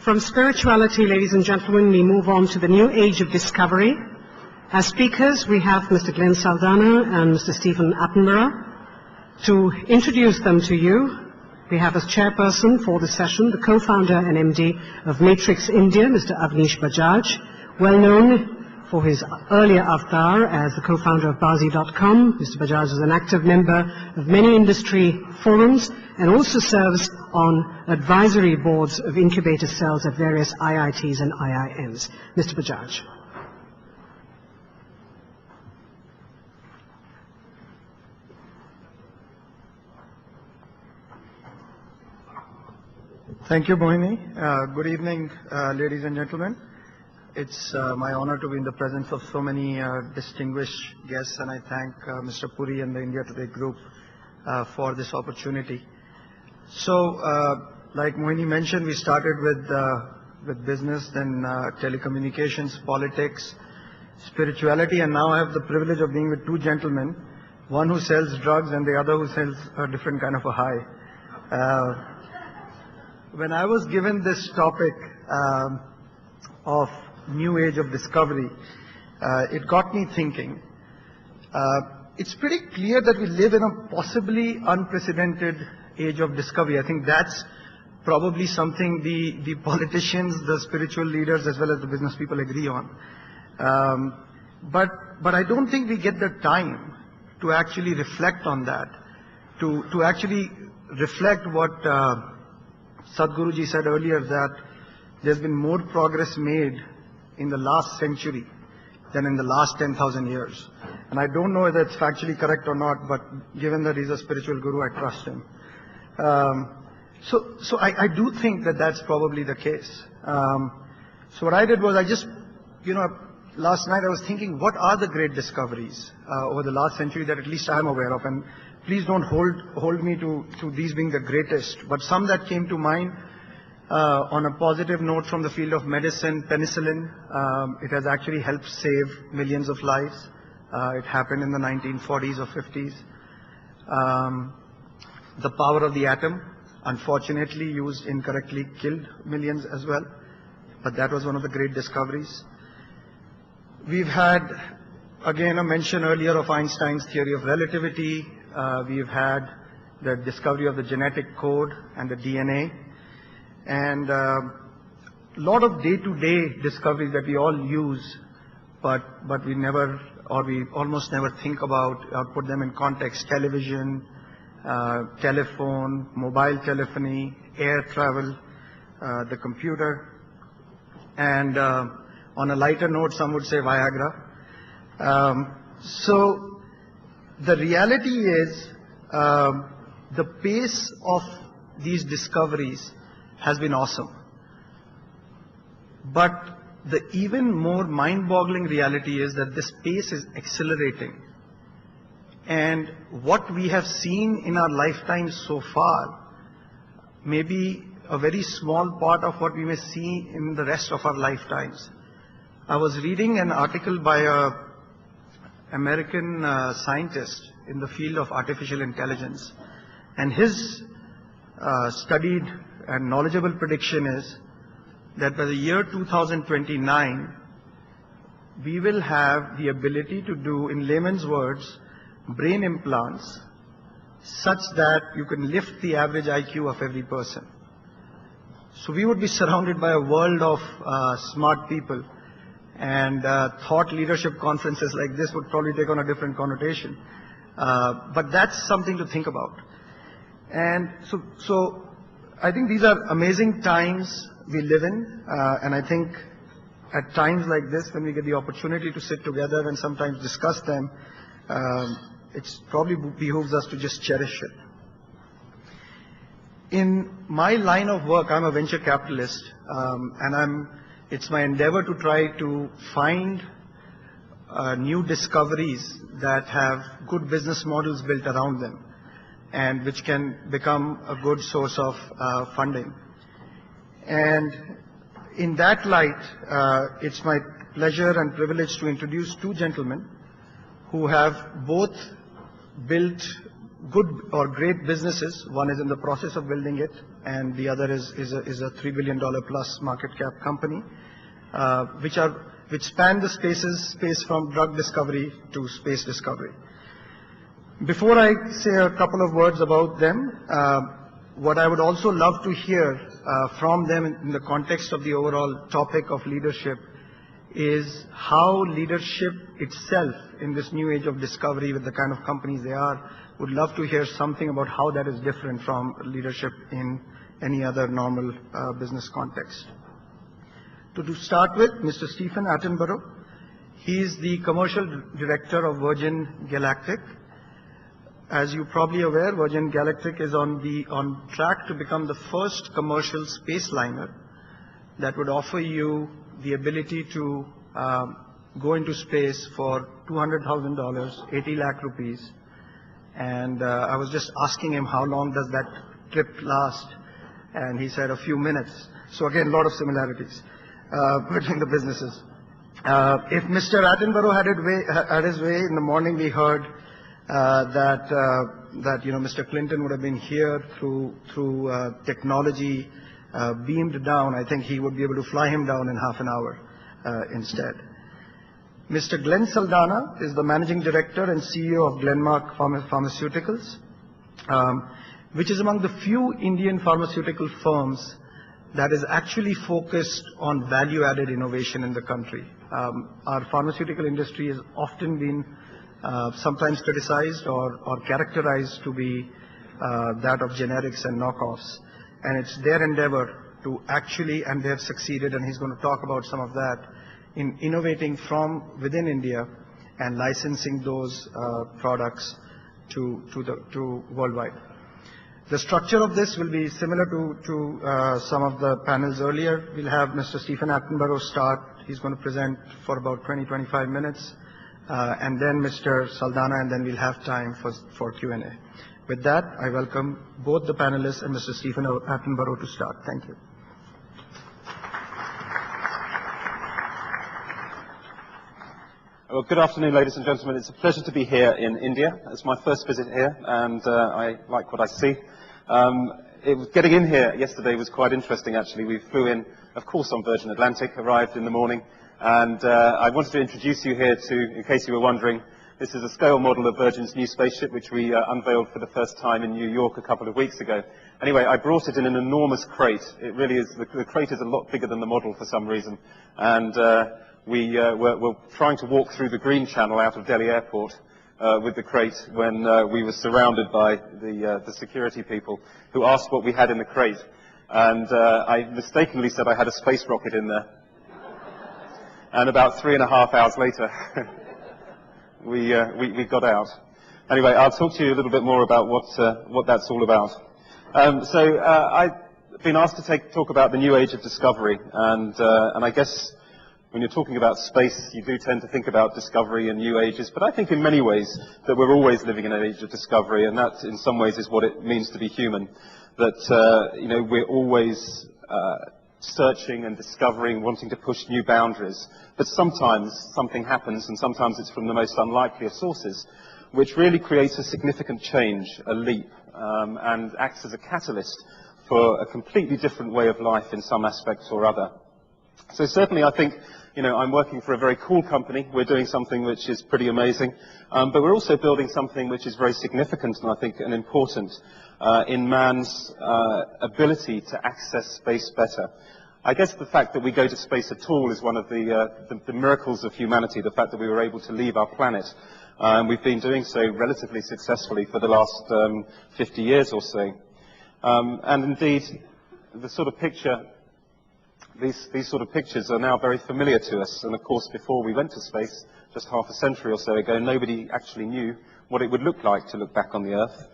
From spirituality, ladies and gentlemen, we move on to the new age of discovery. As speakers, we have Mr. Glenn Saldanha and Mr. Stephen Attenborough. To introduce them to you, we have as chairperson for the session the co-founder and MD of Matrix India, Mr. Avnish Bajaj, well known for his earlier avatar as the co-founder of Bazi.com. Mr. Bajaj is an active member of many industry forums and also serves on advisory boards of incubator cells at various IITs and IIMs. Mr. Bajaj. Thank you, Mohini. Good evening, ladies and gentlemen. It's my honor to be in the presence of so many distinguished guests, and I thank Mr. Puri and the India Today group for this opportunity. So, like Mohini mentioned, we started with business, then telecommunications, politics, spirituality, and now I have the privilege of being with two gentlemen, one who sells drugs and the other who sells a different kind of a high. When I was given this topic of new age of discovery, it got me thinking. It's pretty clear that we live in a possibly unprecedented age of discovery. I think that's probably something the politicians, the spiritual leaders, as well as the business people agree on. But I don't think we get the time to actually reflect on that, to actually reflect what Sadhguruji said earlier, that there's been more progress made in the last century than in the last 10,000 years. And I don't know whether it's factually correct or not, but given that he's a spiritual guru, I trust him. So I do think that that's probably the case. So what I did was I just, last night I was thinking, what are the great discoveries over the last century that at least I'm aware of? And please don't hold me to these being the greatest, but some that came to mind on a positive note from the field of medicine, penicillin. It has actually helped save millions of lives. It happened in the 1940s or 50s. The power of the atom, unfortunately used incorrectly, killed millions as well. But that was one of the great discoveries. We've had, again, a mention earlier of Einstein's theory of relativity. We've had the discovery of the genetic code and the DNA. And a lot of day-to-day discoveries that we all use, but we never, or we almost never think about or put them in context. Television, telephone, mobile telephony, air travel, the computer, and on a lighter note, some would say Viagra. So the reality is the pace of these discoveries has been awesome. But the even more mind-boggling reality is that this pace is accelerating. And what we have seen in our lifetime so far may be a very small part of what we may see in the rest of our lifetimes. I was reading an article by an American scientist in the field of artificial intelligence, and his studied and knowledgeable prediction is that by the year 2029, we will have the ability to do, in layman's words, brain implants such that you can lift the average IQ of every person. So we would be surrounded by a world of smart people, and thought leadership conferences like this would probably take on a different connotation. But that's something to think about. And so I think these are amazing times we live in, and I think at times like this, when we get the opportunity to sit together and sometimes discuss them, it probably behooves us to just cherish it. In my line of work, I'm a venture capitalist, and it's my endeavor to try to find new discoveries that have good business models built around them, and which can become a good source of funding. And in that light, it's my pleasure and privilege to introduce two gentlemen who have both built good or great businesses. One is in the process of building it, and the other is a $3 billion plus market cap company, which span the space from drug discovery to space discovery. Before I say a couple of words about them, what I would also love to hear from them in the context of the overall topic of leadership is how leadership itself in this new age of discovery with the kind of companies they are, would love to hear something about how that is different from leadership in any other normal business context. To start with, Mr. Stephen Attenborough. He is the commercial director of Virgin Galactic. As you're probably aware, Virgin Galactic is on track to become the first commercial space liner that would offer you the ability to go into space for $200,000, 80 lakh rupees. And I was just asking him how long does that trip last, and he said a few minutes. So again, a lot of similarities between the businesses. If Mr. Attenborough had his way, in the morning we heard that Mr. Clinton would have been here through technology beamed down. I think he would be able to fly him down in half an hour instead. Mr. Glenn Saldanha is the managing director and CEO of Glenmark Pharmaceuticals, which is among the few Indian pharmaceutical firms that is actually focused on value-added innovation in the country. Our pharmaceutical industry has often been sometimes criticized or characterized to be that of generics and knockoffs. And it's their endeavor to actually, and they have succeeded, and he's going to talk about some of that, in innovating from within India and licensing those products to worldwide. The structure of this will be similar to some of the panels earlier. We'll have Mr. Stephen Attenborough start. He's going to present for about 20-25 minutes, and then Mr. Saldanha, and then we'll have time for Q&A. With that, I welcome both the panelists and Mr. Stephen Attenborough to start. Thank you. Well, good afternoon, ladies and gentlemen. It's a pleasure to be here in India. It's my first visit here, and I like what I see. Getting in here yesterday was quite interesting, actually. We flew in, of course, on Virgin Atlantic, arrived in the morning, and I wanted to introduce you here in case you were wondering, this is a scale model of Virgin's new spaceship, which we unveiled for the first time in New York a couple of weeks ago. Anyway, I brought it in an enormous crate. It really is, the crate is a lot bigger than the model for some reason, and we're trying to walk through the Green Channel out of Delhi Airport with the crate when we were surrounded by the security people who asked what we had in the crate. And I mistakenly said I had a space rocket in there. And about 3.5 hours later, we got out. Anyway, I'll talk to you a little bit more about what that's all about. So I've been asked to talk about the new age of discovery, and I guess when you're talking about space, you do tend to think about discovery and new ages, but I think in many ways that we're always living in an age of discovery, and that in some ways is what it means to be human. That we're always searching and discovering, wanting to push new boundaries. But sometimes something happens, and sometimes it's from the most unlikely of sources, which really creates a significant change, a leap, and acts as a catalyst for a completely different way of life in some aspects or other. So certainly I think, I'm working for a very cool company. We're doing something which is pretty amazing, but we're also building something which is very significant and I think and important in man's ability to access space better. I guess the fact that we go to space at all is one of the miracles of humanity, the fact that we were able to leave our planet. We've been doing so relatively successfully for the last 50 years or so. And indeed, the sort of picture these sort of pictures are now very familiar to us, and of course before we went to space, just half a century or so ago, nobody actually knew what it would look like to look back on the Earth.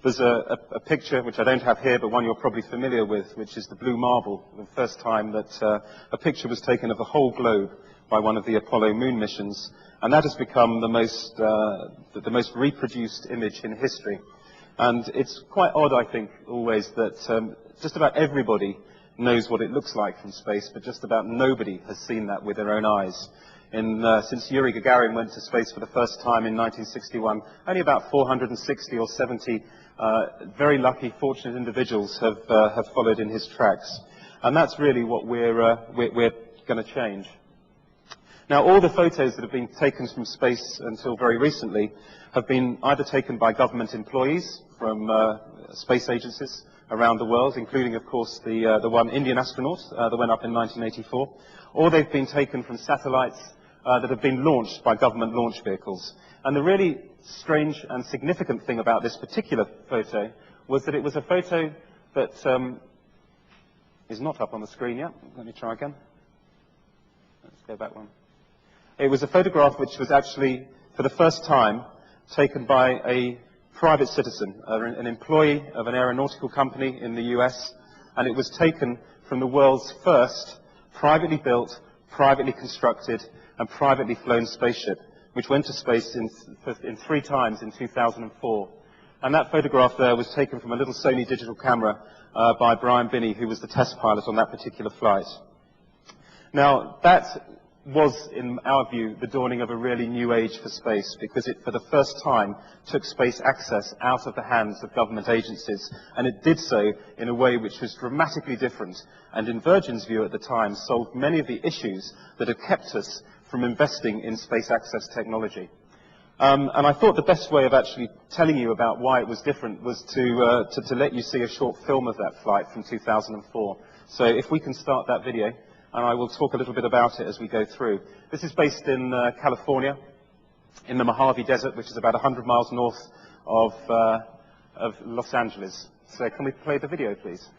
There's a picture, which I don't have here, but one you're probably familiar with, which is the Blue Marble, the first time that a picture was taken of the whole globe by one of the Apollo moon missions, and that has become the most reproduced image in history. And it's quite odd, I think, always that just about everybody knows what it looks like from space, but just about nobody has seen that with their own eyes. since Yuri Gagarin went to space for the first time in 1961. Only about 460 or 70 very lucky, fortunate individuals have followed in his tracks. And that's really what we're going to change. Now, all the photos that have been taken from space until very recently have been either taken by government employees from space agencies around the world, including, of course, the one Indian astronaut that went up in 1984, or they've been taken from satellites that have been launched by government launch vehicles. And the really strange and significant thing about this particular photo was that it was a photo that is not up on the screen yet. Let me try again. Let's go back one. It was a photograph which was actually, for the first time, taken by a private citizen, an employee of an aeronautical company in the US, and it was taken from the world's first privately built, privately constructed, and privately flown spaceship, which went to space in 3 times in 2004. And that photograph there was taken from a little Sony digital camera by Brian Binney, who was the test pilot on that particular flight. Now, that was, in our view, the dawning of a really new age for space, because it, for the first time, took space access out of the hands of government agencies, and it did so in a way which was dramatically different, and in Virgin's view at the time, solved many of the issues that had kept us from investing in space access technology. And I thought the best way of actually telling you about why it was different was to let you see a short film of that flight from 2004. So if we can start that video, and I will talk a little bit about it as we go through. This is based in California, in the Mojave Desert, which is about 100 miles north of Los Angeles. So can we play the video, please?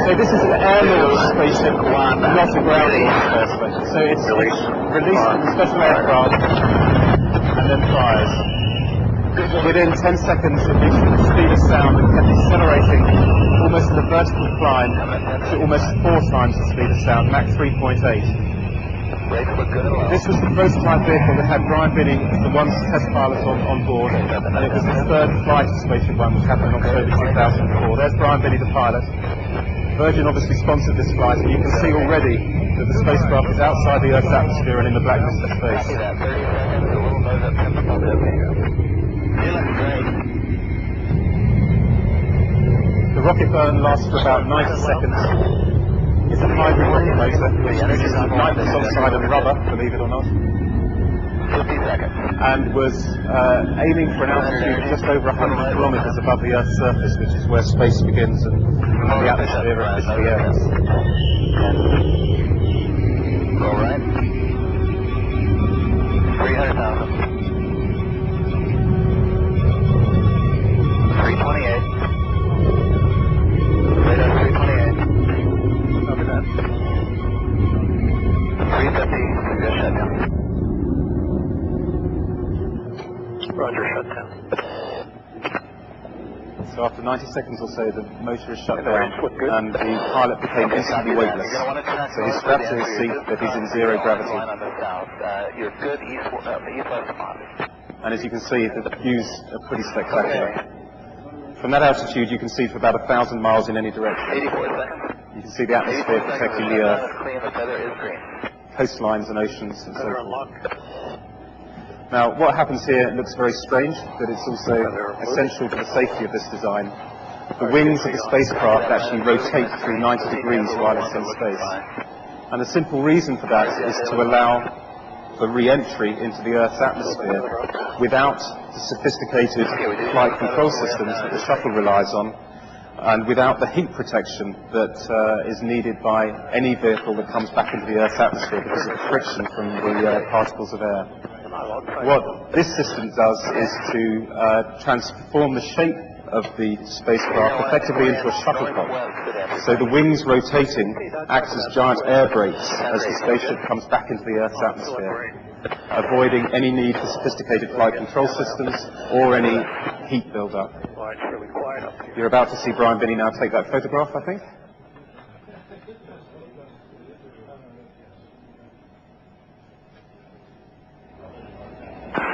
So this is an air-launched spaceship, not a ground-launched spaceship. So it's released from a special aircraft and then fires. Within 10 seconds it reaches the speed of sound and kept accelerating almost in a vertical climb to almost 4 times the speed of sound, Mach 3.8. This was the prototype vehicle that had Brian Binney as the one test pilot on board, and it was the 3rd flight of Spaceship One, which happened in October 2004. There's Brian Binney, the pilot. Virgin obviously sponsored this flight, and you can see already that the spacecraft is outside the Earth's atmosphere and in the blackness of space. The rocket burn lasts for about 90 seconds. It's a hybrid rocket motor, which uses nitrous oxide and rubber, believe it or not, and was aiming for an altitude of just over 100 kilometers above the Earth's surface, which is where space begins and the atmosphere officially ends. All right. 300,000. 328. Radar 328. Copy that. 350. Just shut down. Roger, shut down. So after 90 seconds or so, the motor is shut down, and the pilot became instantly weightless. So he's strapped to his seat, but he's in zero gravity. You're good east-west spot. And as you can see, the views are pretty spectacular. From that altitude, you can see for about 1,000 miles in any direction. 84 seconds. You can see the atmosphere protecting the Earth, Clean, the feather is green. coastlines and oceans and so forth. Now, what happens here looks very strange, but it's also essential to the safety of this design. The wings of the spacecraft actually rotate through 90 degrees while it's in space. And the simple reason for that is to allow for re-entry into the Earth's atmosphere without the sophisticated flight control systems that the shuttle relies on, and without the heat protection that is needed by any vehicle that comes back into the Earth's atmosphere because of the friction from the particles of air. What this system does is to transform the shape of the spacecraft effectively into a shuttlecock. So the wings rotating act as giant air brakes as the spaceship comes back into the Earth's atmosphere, avoiding any need for sophisticated flight control systems or any heat build-up. You're about to see Brian Binney now take that photograph, I think.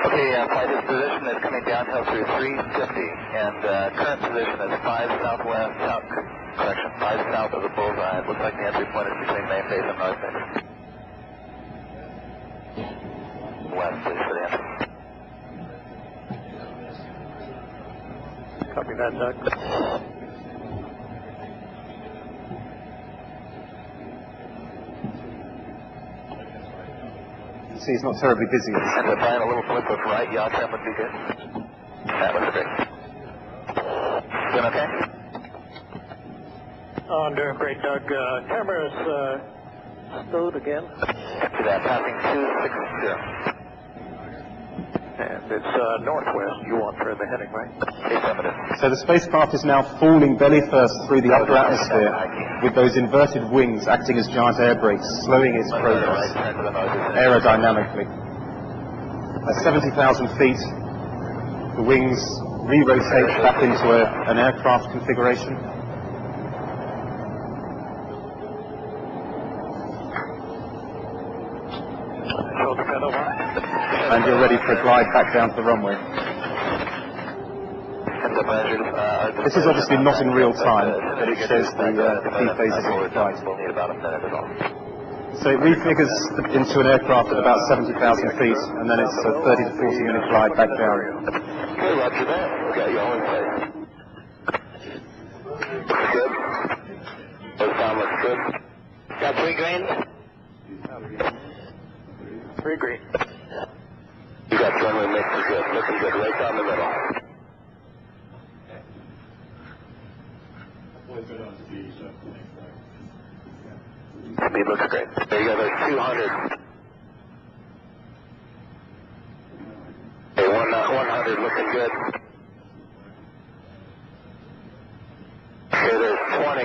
Okay, flight is position is coming downhill through 350, and current position is 5 southwest, correction, 5 south of the bullseye. It looks like the entry point is between main base and north base. West, please, for the entry. Copy that, Doug. See, he's not terribly busy. And we're flying a little flip with right, yaw trim would be good. That was great. Doing okay? Oh, I'm doing great, Doug. Camera's stowed again. Copy that, passing 260. And it's northwest you want for the heading, right? Affirmative. So the spacecraft is now falling belly first through the upper atmosphere with those inverted wings acting as giant air brakes, slowing its progress aerodynamically. At 70,000 feet, the wings re-rotate back into an aircraft configuration. Shoulder pedal on. And you're ready for a glide back down to the runway. This is obviously not in real time, but it shows the key phases of the flight. So it refigures into an aircraft at about 70,000 feet, and then it's a 30 to 40 minute glide back down. Okay, roger that. Got you all in place. Good. Those sound looks good. Got 3 green? 3 green. You got runway mix is good. Looking good. Right down the middle. Speed looks great. There you go. There's 200. Okay, 100 looking good. Okay, there's 20.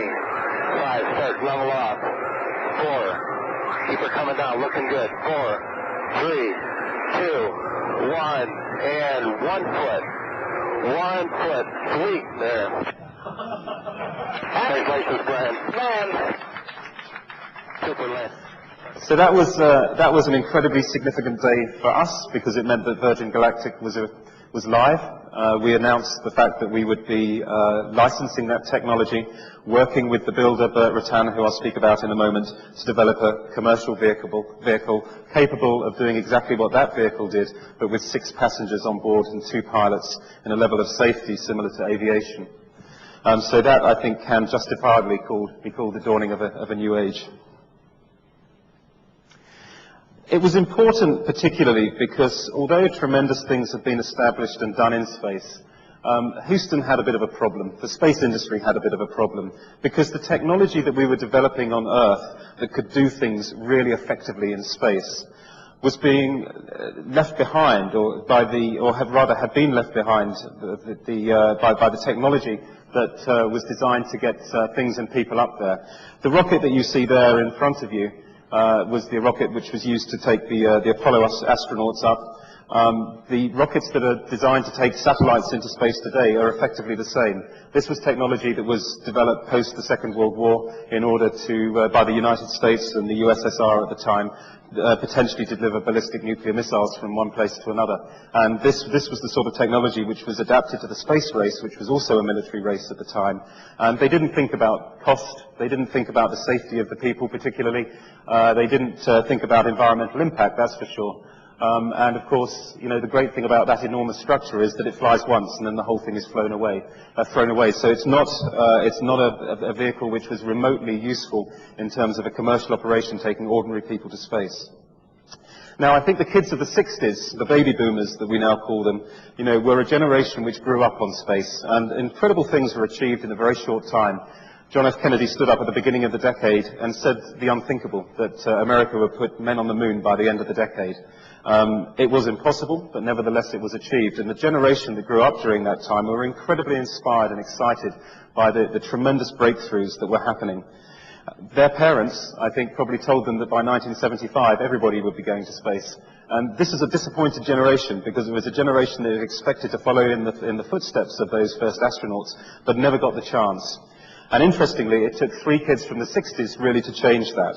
5. Start level off. 4. Keep her coming down. Looking good. 4. 3. 2. 1. And 1 foot. 1 foot. Sweet. There. Congratulations, Brian. Man. Super land. So that was an incredibly significant day for us because it meant that Virgin Galactic was live. We announced the fact that we would be licensing that technology, working with the builder, Burt Rutan, who I'll speak about in a moment, to develop a commercial vehicle capable of doing exactly what that vehicle did, but with 6 passengers on board and 2 pilots in a level of safety similar to aviation. So that, I think, can justifiably be called the dawning of a new age. It was important particularly because although tremendous things have been established and done in space, Houston had a bit of a problem. The space industry had a bit of a problem because the technology that we were developing on Earth that could do things really effectively in space was being left behind, had been left behind by the technology that was designed to get things and people up there. The rocket that you see there in front of you was the rocket which was used to take the Apollo astronauts up. The rockets that are designed to take satellites into space today are effectively the same. This was technology that was developed post the Second World War in order to, by the United States and the USSR at the time, potentially to deliver ballistic nuclear missiles from one place to another. And this was the sort of technology which was adapted to the space race, which was also a military race at the time. And they didn't think about cost. They didn't think about the safety of the people particularly. They didn't think about environmental impact, that's for sure. And of course, you know, the great thing about that enormous structure is that it flies once and then the whole thing is thrown away. So it's not a vehicle which was remotely useful in terms of a commercial operation taking ordinary people to space. Now, I think the kids of the 60s, the baby boomers that we now call them, you know, were a generation which grew up on space, and incredible things were achieved in a very short time. John F. Kennedy stood up at the beginning of the decade and said the unthinkable, that America would put men on the moon by the end of the decade. It was impossible, but nevertheless it was achieved. And the generation that grew up during that time were incredibly inspired and excited by the tremendous breakthroughs that were happening. Their parents, I think, probably told them that by 1975 everybody would be going to space. And this is a disappointed generation, because it was a generation that expected to follow in the footsteps of those first astronauts, but never got the chance. And interestingly, it took 3 kids from the 60s really to change that.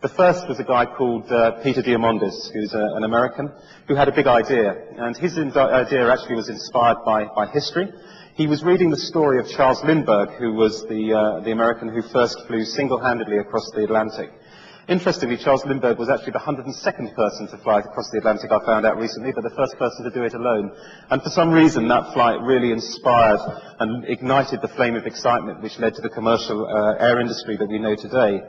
The first was a guy called Peter Diamandis, who's an American, who had a big idea. And his idea actually was inspired by history. He was reading the story of Charles Lindbergh, who was the American who first flew single-handedly across the Atlantic. Interestingly, Charles Lindbergh was actually the 102nd person to fly across the Atlantic, I found out recently, but the first person to do it alone. And for some reason, that flight really inspired and ignited the flame of excitement which led to the commercial air industry that we know today.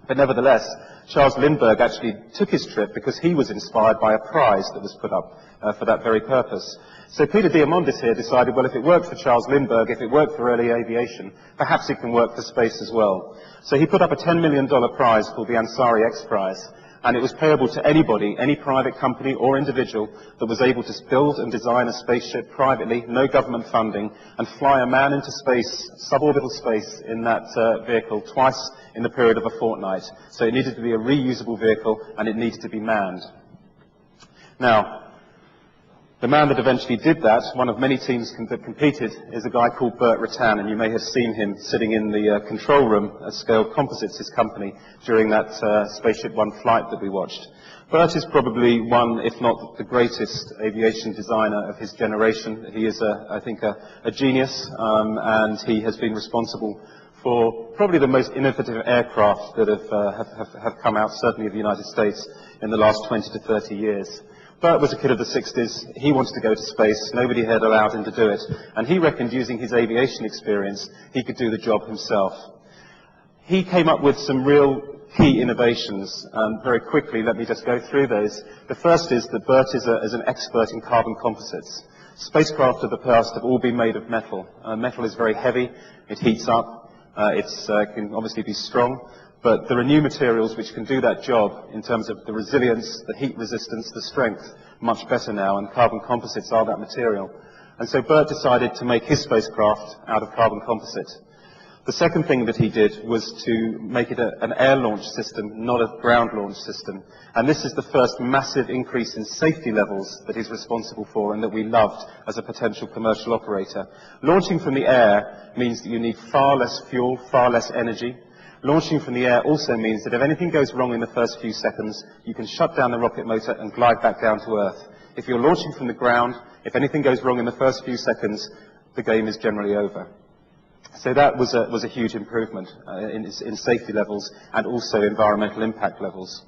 But nevertheless, Charles Lindbergh actually took his trip because he was inspired by a prize that was put up for that very purpose. So Peter Diamandis here decided, well, if it worked for Charles Lindbergh, if it worked for early aviation, perhaps it can work for space as well. So he put up a $10 million prize called the Ansari X Prize, and it was payable to anybody, any private company or individual that was able to build and design a spaceship privately, no government funding, and fly a man into space, suborbital space, in that vehicle twice in the period of a fortnight. So it needed to be a reusable vehicle, and it needed to be manned. Now, the man that eventually did that, one of many teams that competed, is a guy called Burt Rutan, and you may have seen him sitting in the control room at Scale Composites, his company, during that Spaceship One flight that we watched. Burt is probably one, if not the greatest aviation designer of his generation. He is, I think, a genius, and he has been responsible for probably the most innovative aircraft that have come out, certainly of the United States, in the last 20 to 30 years. Burt was a kid of the 60s. He wanted to go to space. Nobody had allowed him to do it. And he reckoned, using his aviation experience, he could do the job himself. He came up with some real key innovations. And very quickly, let me just go through those. The first is that Burt is an expert in carbon composites. Spacecraft of the past have all been made of metal. Metal is very heavy. It heats up. It can obviously be strong. But there are new materials which can do that job in terms of the resilience, the heat resistance, the strength, much better now, and carbon composites are that material. And so Burt decided to make his spacecraft out of carbon composite. The second thing that he did was to make it an air launch system, not a ground launch system. And this is the first massive increase in safety levels that he's responsible for and that we loved as a potential commercial operator. Launching from the air means that you need far less fuel, far less energy. Launching from the air also means that if anything goes wrong in the first few seconds, you can shut down the rocket motor and glide back down to Earth. If you're launching from the ground, if anything goes wrong in the first few seconds, the game is generally over. So that was a huge improvement in safety levels and also environmental impact levels.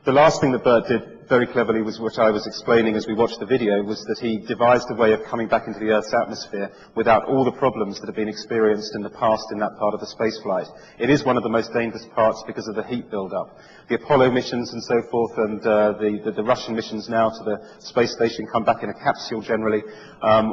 The last thing that Burt did very cleverly was what I was explaining as we watched the video, was that he devised a way of coming back into the Earth's atmosphere without all the problems that have been experienced in the past in that part of the space flight. It is one of the most dangerous parts because of the heat build-up. The Apollo missions and so forth, and the Russian missions now to the space station come back in a capsule generally,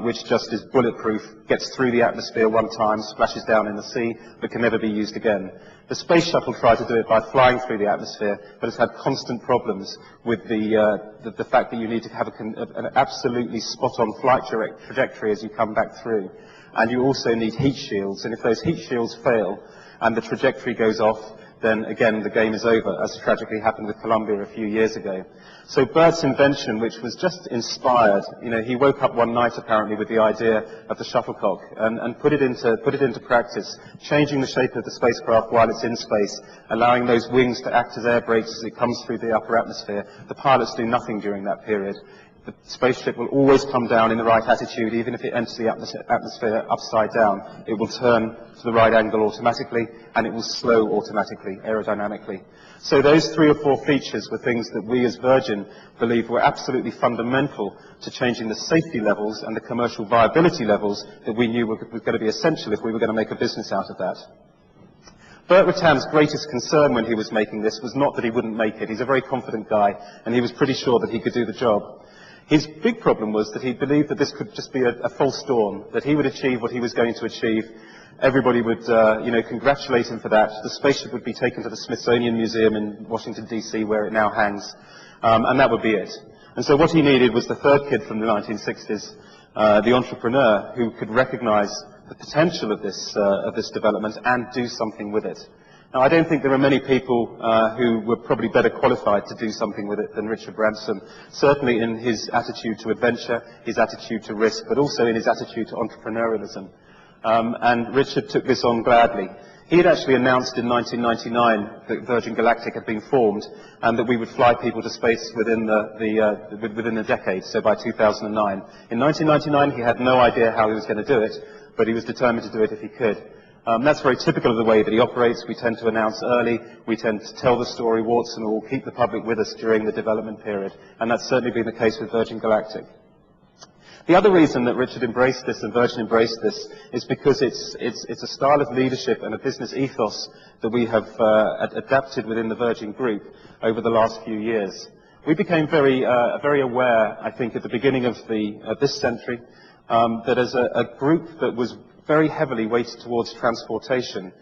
which just is bulletproof, gets through the atmosphere one time, splashes down in the sea, but can never be used again. The space shuttle tried to do it by flying through the atmosphere, but it's had constant problems with the fact that you need to have an absolutely spot-on flight trajectory as you come back through. And you also need heat shields, and if those heat shields fail and the trajectory goes off, then again the game is over, as tragically happened with Columbia a few years ago. So Burt's invention, which was just inspired, he woke up one night apparently with the idea of the shuttlecock and put it into practice, changing the shape of the spacecraft while it's in space, allowing those wings to act as air brakes as it comes through the upper atmosphere. The pilots do nothing during that period. The spaceship will always come down in the right attitude, even if it enters the atmosphere upside down. It will turn to the right angle automatically, and it will slow automatically, aerodynamically. So those 3 or 4 features were things that we as Virgin believed were absolutely fundamental to changing the safety levels and the commercial viability levels that we knew were going to be essential if we were going to make a business out of that. Burt Rutan's greatest concern when he was making this was not that he wouldn't make it. He's a very confident guy, and he was pretty sure that he could do the job. His big problem was that he believed that this could just be a false dawn, that he would achieve what he was going to achieve. Everybody would, congratulate him for that. The spaceship would be taken to the Smithsonian Museum in Washington, D.C., where it now hangs, and that would be it. And so what he needed was the third kid from the 1960s, the entrepreneur who could recognize the potential of this development and do something with it. Now, I don't think there are many people who were probably better qualified to do something with it than Richard Branson, certainly in his attitude to adventure, his attitude to risk, but also in his attitude to entrepreneurialism. And Richard took this on gladly. He had actually announced in 1999 that Virgin Galactic had been formed and that we would fly people to space within a decade, so by 2009. In 1999, he had no idea how he was going to do it, but he was determined to do it if he could. That's very typical of the way that he operates. We tend to announce early, we tend to tell the story warts and all, keep the public with us during the development period, and that's certainly been the case with Virgin Galactic. The other reason that Richard embraced this and Virgin embraced this is because it's a style of leadership and a business ethos that we have adapted within the Virgin Group over the last few years. We became very aware, I think, at the beginning of this century, that as a group that was very heavily weighted towards transportation,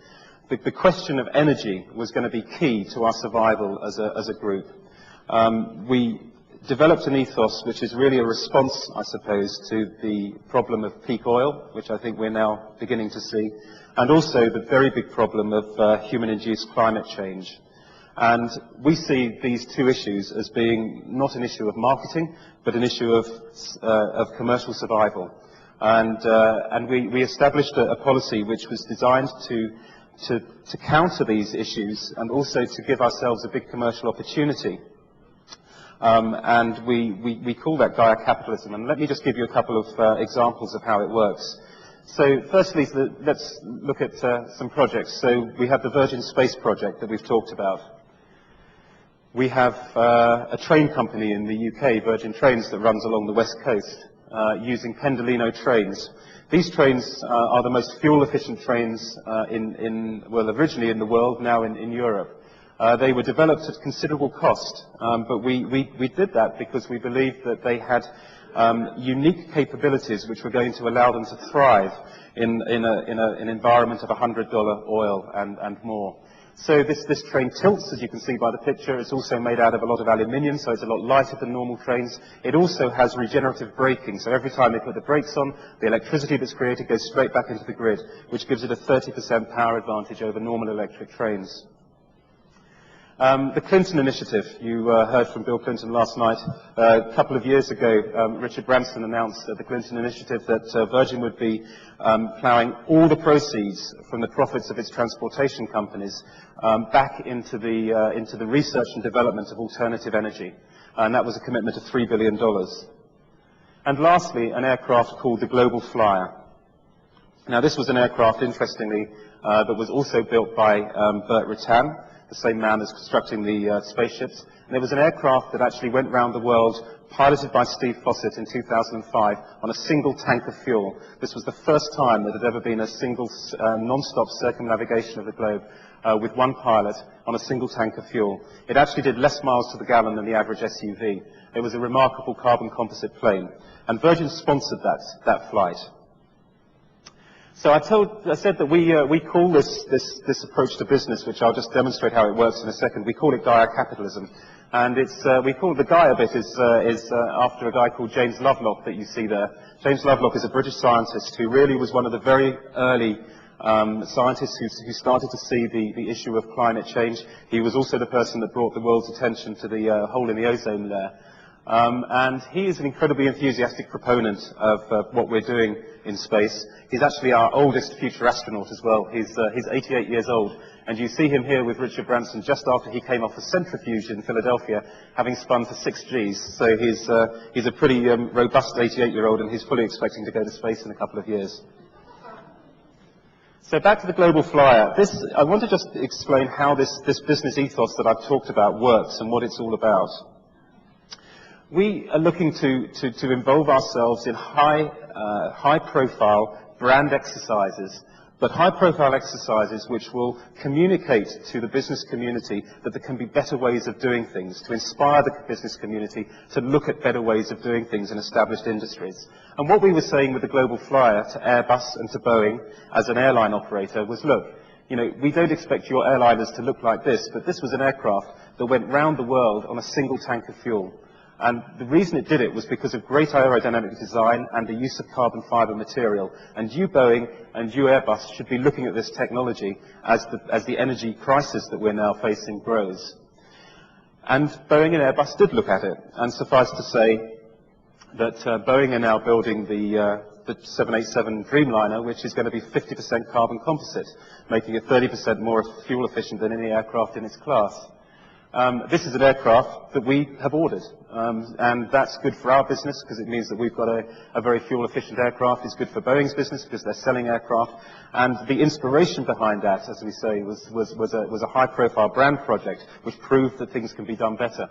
the question of energy was going to be key to our survival as a group. We developed an ethos which is really a response, I suppose, to the problem of peak oil, which I think we're now beginning to see, and also the very big problem of human-induced climate change. And we see these two issues as being not an issue of marketing, but an issue of commercial survival. And we established a policy which was designed to counter these issues and also to give ourselves a big commercial opportunity. And we call that Gaia capitalism. And let me just give you a couple of examples of how it works. So firstly, let's look at some projects. So we have the Virgin Space project that we've talked about. We have a train company in the UK, Virgin Trains, that runs along the west coast using Pendolino trains. These trains are the most fuel-efficient trains originally in the world, now in Europe. They were developed at considerable cost, but we did that because we believed that they had unique capabilities which were going to allow them to thrive in an environment of $100 oil and more. So this train tilts, as you can see by the picture. It's also made out of a lot of aluminium, so it's a lot lighter than normal trains. It also has regenerative braking, so every time they put the brakes on, the electricity that's created goes straight back into the grid, which gives it a 30% power advantage over normal electric trains. The Clinton Initiative, you heard from Bill Clinton last night. A couple of years ago, Richard Branson announced at the Clinton Initiative that Virgin would be ploughing all the proceeds from the profits of its transportation companies back into the research and development of alternative energy. And that was a commitment of $3 billion. And lastly, an aircraft called the Global Flyer. Now, this was an aircraft, interestingly, that was also built by Burt Rutan, the same man as constructing the spaceships. And it was an aircraft that actually went around the world, piloted by Steve Fossett in 2005, on a single tank of fuel. This was the first time there had ever been a single non-stop circumnavigation of the globe with one pilot on a single tank of fuel. It actually did less miles to the gallon than the average SUV. It was a remarkable carbon composite plane. And Virgin sponsored that flight. So I said that we call this approach to business, which I'll just demonstrate how it works in a second. We call it Gaia capitalism, and we call the Gaia bit is after a guy called James Lovelock that you see there. James Lovelock is a British scientist who really was one of the very early scientists who started to see the issue of climate change. He was also the person that brought the world's attention to the hole in the ozone layer. And he is an incredibly enthusiastic proponent of what we're doing in space. He's actually our oldest future astronaut as well. He's 88 years old. And you see him here with Richard Branson just after he came off a centrifuge in Philadelphia, having spun for 6 Gs. So he's a pretty robust 88-year-old, and he's fully expecting to go to space in a couple of years. So back to the Global Flyer. I want to just explain how this business ethos that I've talked about works and what it's all about. We are looking to involve ourselves in high-profile brand exercises but high-profile exercises which will communicate to the business community that there can be better ways of doing things, to inspire the business community to look at better ways of doing things in established industries. And what we were saying with the Global Flyer to Airbus and to Boeing as an airline operator was, look, you know, we don't expect your airliners to look like this, but this was an aircraft that went round the world on a single tank of fuel. And the reason it did it was because of great aerodynamic design and the use of carbon fiber material. And you, Boeing, and you, Airbus, should be looking at this technology as the energy crisis that we're now facing grows. And Boeing and Airbus did look at it. And suffice to say that Boeing are now building the 787 Dreamliner, which is going to be 50% carbon composite, making it 30% more fuel efficient than any aircraft in its class. This is an aircraft that we have ordered, and that's good for our business because it means that we've got a very fuel-efficient aircraft. It's good for Boeing's business because they're selling aircraft, and the inspiration behind that, as we say, was a high-profile brand project which proved that things can be done better.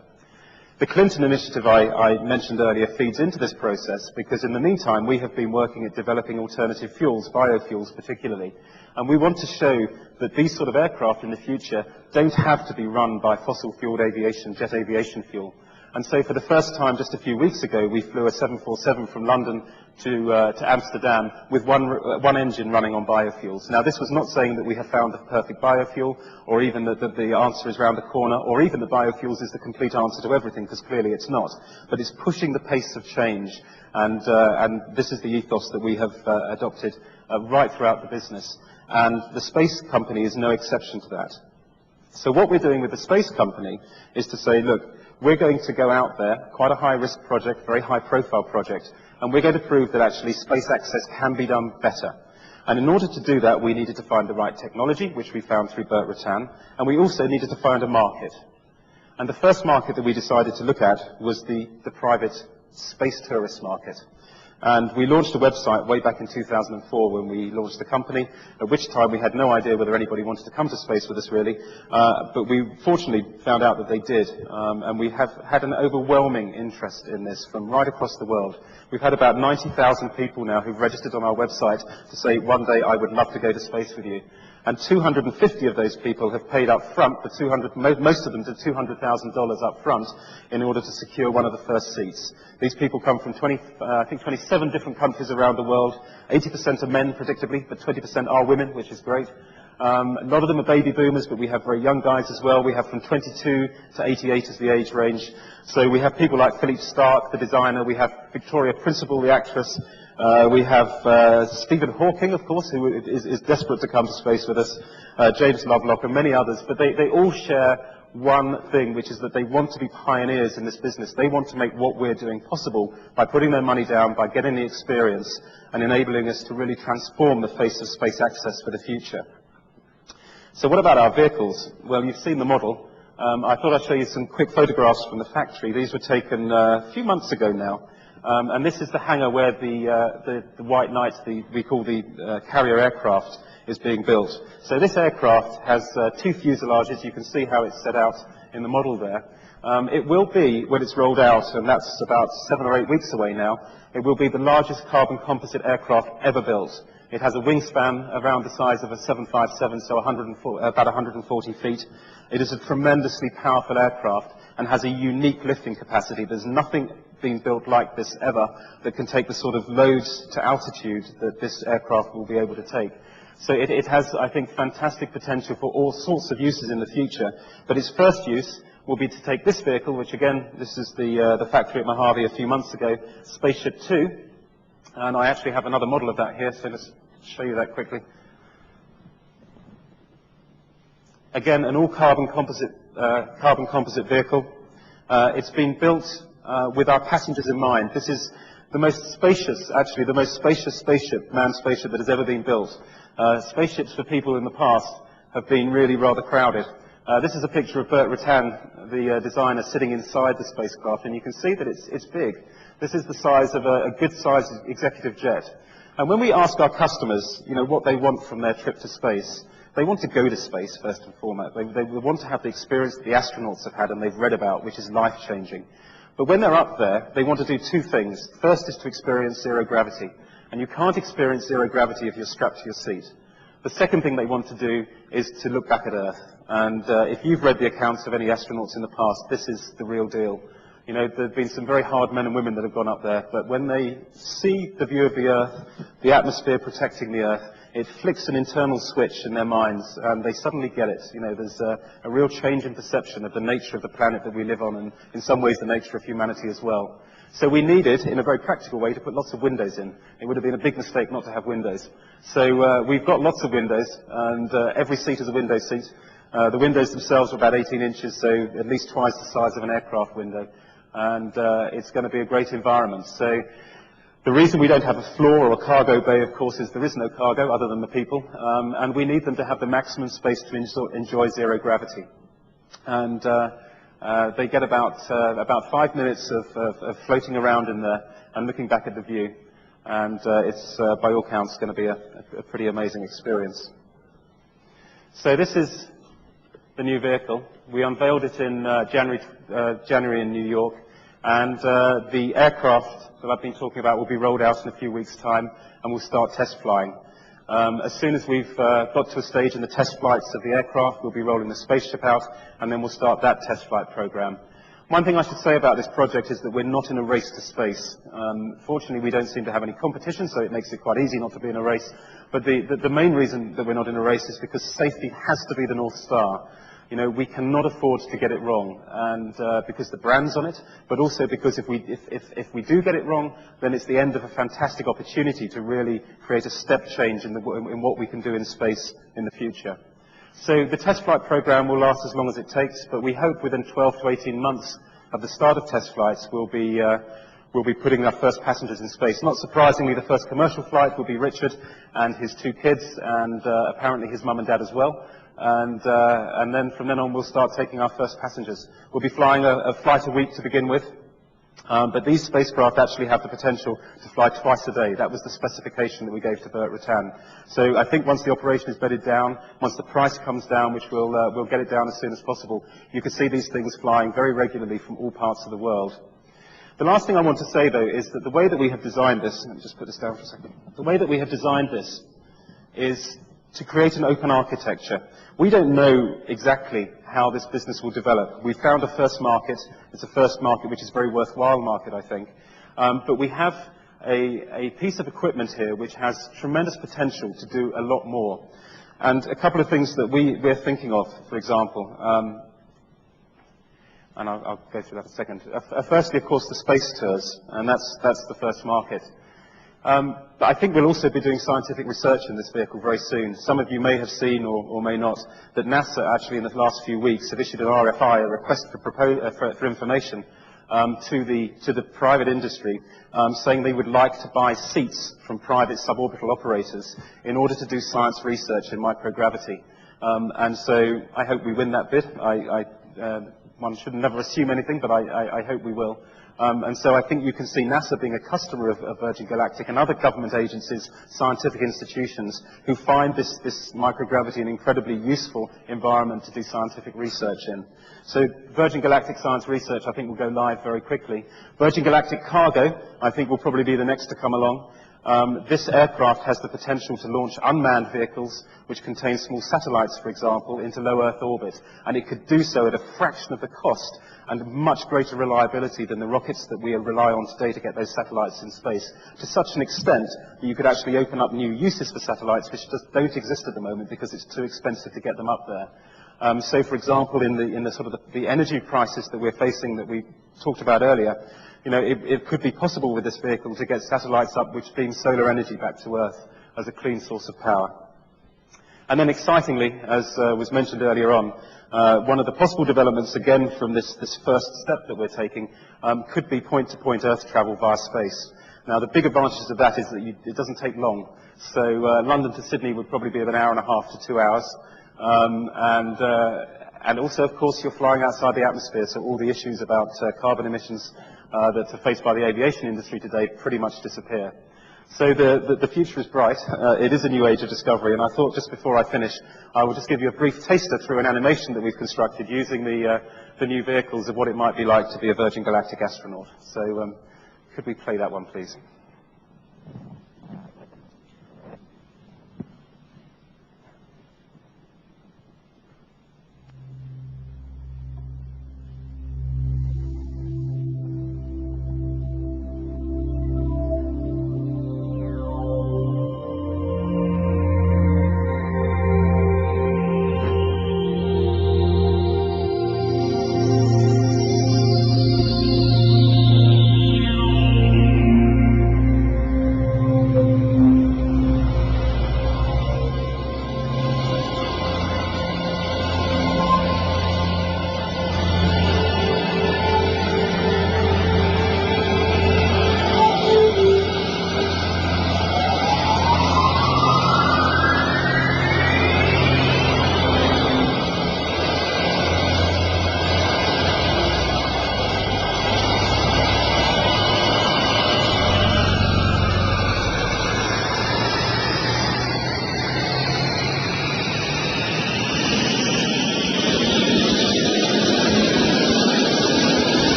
The Clinton initiative I mentioned earlier feeds into this process because in the meantime we have been working at developing alternative fuels, biofuels particularly, and we want to show that these sort of aircraft in the future don't have to be run by fossil-fueled aviation, jet aviation fuel. And so for the first time just a few weeks ago we flew a 747 from London to Amsterdam with one engine running on biofuels. Now this was not saying that we have found the perfect biofuel or even that the answer is around the corner or even that biofuels is the complete answer to everything because clearly it's not. But it's pushing the pace of change and this is the ethos that we have adopted right throughout the business. And the space company is no exception to that. So what we're doing with the space company is to say, look, we're going to go out there, quite a high-risk project, very high-profile project, and we're going to prove that actually space access can be done better. And in order to do that, we needed to find the right technology, which we found through Burt Rutan, and we also needed to find a market. And the first market that we decided to look at was the private space tourist market. And we launched a website way back in 2004 when we launched the company, at which time we had no idea whether anybody wanted to come to space with us really, but we fortunately found out that they did, and we have had an overwhelming interest in this from right across the world. We've had about 90,000 people now who've registered on our website to say, one day I would love to go to space with you. And 250 of those people have paid up front, most of them did $200,000 up front in order to secure one of the first seats. These people come from 27 different countries around the world. 80% are men, predictably, but 20% are women, which is great. A lot of them are baby boomers, but we have very young guys as well. We have from 22 to 88 as the age range. So we have people like Philippe Stark, the designer. We have Victoria Principal, the actress. We have Stephen Hawking, of course, who is desperate to come to space with us, James Lovelock, and many others. But they all share one thing, which is that they want to be pioneers in this business. They want to make what we're doing possible by putting their money down, by getting the experience, and enabling us to really transform the face of space access for the future. So what about our vehicles? Well, you've seen the model. I thought I'd show you some quick photographs from the factory. These were taken a few months ago now. And this is the hangar where the White Knight, we call the carrier aircraft, is being built. So this aircraft has two fuselages. You can see how it's set out in the model there. It will be, when it's rolled out, and that's about 7 or 8 weeks away now, it will be the largest carbon composite aircraft ever built. It has a wingspan around the size of a 757, so about 140 feet. It is a tremendously powerful aircraft and has a unique lifting capacity. There's nothing being built like this ever that can take the sort of loads to altitude that this aircraft will be able to take. So it has, I think, fantastic potential for all sorts of uses in the future. But its first use will be to take this vehicle, which again, this is the factory at Mojave a few months ago, Spaceship 2. And I actually have another model of that here, so let's show you that quickly. Again, an all-carbon composite vehicle. It's been built with our passengers in mind. This is the most spacious, actually, the most spacious spaceship, manned spaceship that has ever been built. Spaceships for people in the past have been really rather crowded. This is a picture of Burt Rutan, the designer, sitting inside the spacecraft, and you can see that it's big. This is the size of a good-sized executive jet. And when we ask our customers, you know, what they want from their trip to space, they want to go to space first and foremost. They want to have the experience that the astronauts have had and they've read about, which is life-changing. But when they're up there, they want to do two things. First is to experience zero gravity. And you can't experience zero gravity if you're strapped to your seat. The second thing they want to do is to look back at Earth. And if you've read the accounts of any astronauts in the past, this is the real deal. You know, there have been some very hard men and women that have gone up there, but when they see the view of the Earth, the atmosphere protecting the Earth, it flicks an internal switch in their minds, and they suddenly get it. You know, there's a real change in perception of the nature of the planet that we live on, and in some ways the nature of humanity as well. So we needed, in a very practical way, to put lots of windows in. It would have been a big mistake not to have windows. So we've got lots of windows, and every seat is a window seat. The windows themselves are about 18 inches, so at least twice the size of an aircraft window. And it's going to be a great environment. So the reason we don't have a floor or a cargo bay, of course, is there is no cargo other than the people, and we need them to have the maximum space to enjoy zero gravity. And they get about 5 minutes of floating around in there and looking back at the view. And it's, by all counts, going to be a pretty amazing experience. So this is the new vehicle. We unveiled it in January in New York. And the aircraft that I've been talking about will be rolled out in a few weeks' time, and we'll start test flying. As soon as we've got to a stage in the test flights of the aircraft, we'll be rolling the spaceship out, and then we'll start that test flight program. One thing I should say about this project is that we're not in a race to space. Fortunately, we don't seem to have any competition, so it makes it quite easy not to be in a race. But the main reason that we're not in a race is because safety has to be the North Star. You know, we cannot afford to get it wrong, and because the brand's on it, but also because if we do get it wrong, then it's the end of a fantastic opportunity to really create a step change in what we can do in space in the future. So the test flight program will last as long as it takes, but we hope within 12 to 18 months of the start of test flights, we'll be putting our first passengers in space. Not surprisingly, the first commercial flight will be Richard and his 2 kids, and apparently his mum and dad as well. And then from then on, we'll start taking our first passengers. We'll be flying a flight a week to begin with, but these spacecraft actually have the potential to fly twice a day. That was the specification that we gave to Burt Rutan. So I think once the operation is bedded down, once the price comes down, which we'll get it down as soon as possible, you can see these things flying very regularly from all parts of the world. The last thing I want to say, though, is that the way that we have designed this, let me just put this down for a second. The way that we have designed this is to create an open architecture. We don't know exactly how this business will develop. We found a first market. It's a first market which is a very worthwhile market, I think. But we have a piece of equipment here which has tremendous potential to do a lot more. And a couple of things that we're thinking of, for example, and I'll go through that in a second. Firstly, of course, the space tours, and that's the first market. But I think we'll also be doing scientific research in this vehicle very soon. Some of you may have seen, or may not, that NASA actually in the last few weeks have issued an RFI, a request for information, to the private industry, saying they would like to buy seats from private suborbital operators in order to do science research in microgravity. And so I hope we win that bid. One should never assume anything, but I hope we will. And so I think you can see NASA being a customer of Virgin Galactic and other government agencies, scientific institutions, who find this microgravity an incredibly useful environment to do scientific research in. So Virgin Galactic Science Research, I think, will go live very quickly. Virgin Galactic Cargo, I think, will probably be the next to come along. This aircraft has the potential to launch unmanned vehicles which contain small satellites, for example, into low Earth orbit. And it could do so at a fraction of the cost and much greater reliability than the rockets that we rely on today to get those satellites in space, to such an extent that you could actually open up new uses for satellites which just don't exist at the moment because it's too expensive to get them up there. So, for example, in the sort of the energy crisis that we're facing that we talked about earlier, you know, it could be possible with this vehicle to get satellites up which beam solar energy back to Earth as a clean source of power. And then excitingly, as was mentioned earlier on, one of the possible developments, again, from this first step that we're taking, could be point-to-point Earth travel via space. Now, the big advantages of that is that it doesn't take long. So London to Sydney would probably be about an hour and a half to 2 hours. And also, of course, you're flying outside the atmosphere, so all the issues about carbon emissions that are faced by the aviation industry today pretty much disappear. So the future is bright. It is a new age of discovery, and I thought just before I finish, I will just give you a brief taster through an animation that we've constructed using the new vehicles of what it might be like to be a Virgin Galactic astronaut. So could we play that one, please?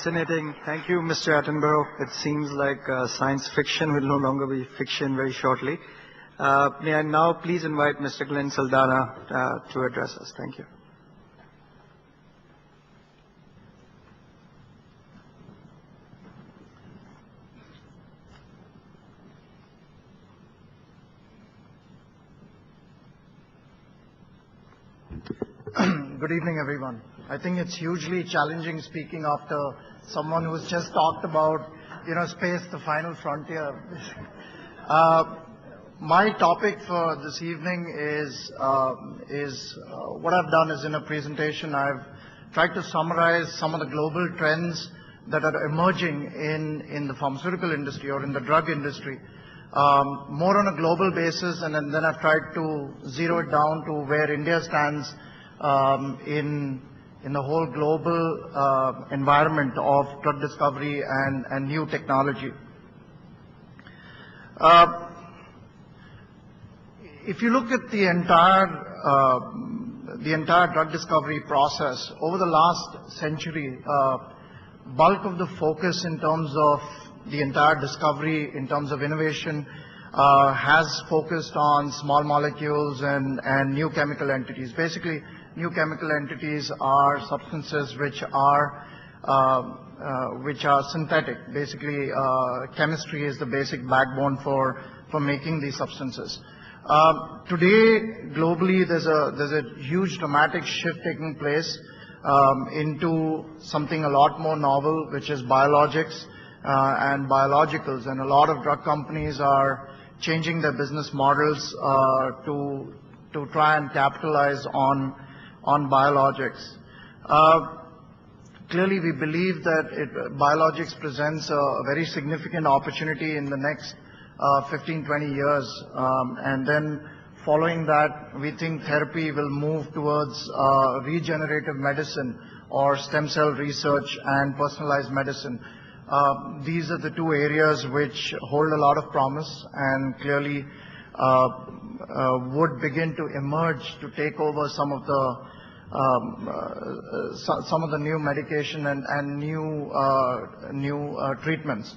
fascinating. Thank you, Mr. Attenborough. It seems like science fiction will no longer be fiction very shortly. May I now please invite Mr. Glenn Saldanha to address us. Thank you. Good evening, everyone. I think it's hugely challenging speaking after someone who's just talked about, space, the final frontier. My topic for this evening is what I've done is in a presentation, I've tried to summarize some of the global trends that are emerging in the pharmaceutical industry or in the drug industry, more on a global basis, and then I've tried to zero it down to where India stands in the whole global environment of drug discovery and new technology. If you look at the entire drug discovery process over the last century, bulk of the focus in terms of the entire discovery, in terms of innovation, has focused on small molecules and new chemical entities. Basically, new chemical entities are substances which are synthetic. Basically, chemistry is the basic backbone for making these substances. Today, globally, there's a huge dramatic shift taking place into something a lot more novel, which is biologics and biologicals, and a lot of drug companies are changing their business models to try and capitalize on biologics. Clearly, we believe that biologics presents a very significant opportunity in the next 15-20 years, and then following that, we think therapy will move towards regenerative medicine or stem cell research and personalized medicine. These are the two areas which hold a lot of promise and clearly would begin to emerge to take over some of the new medication and new treatments.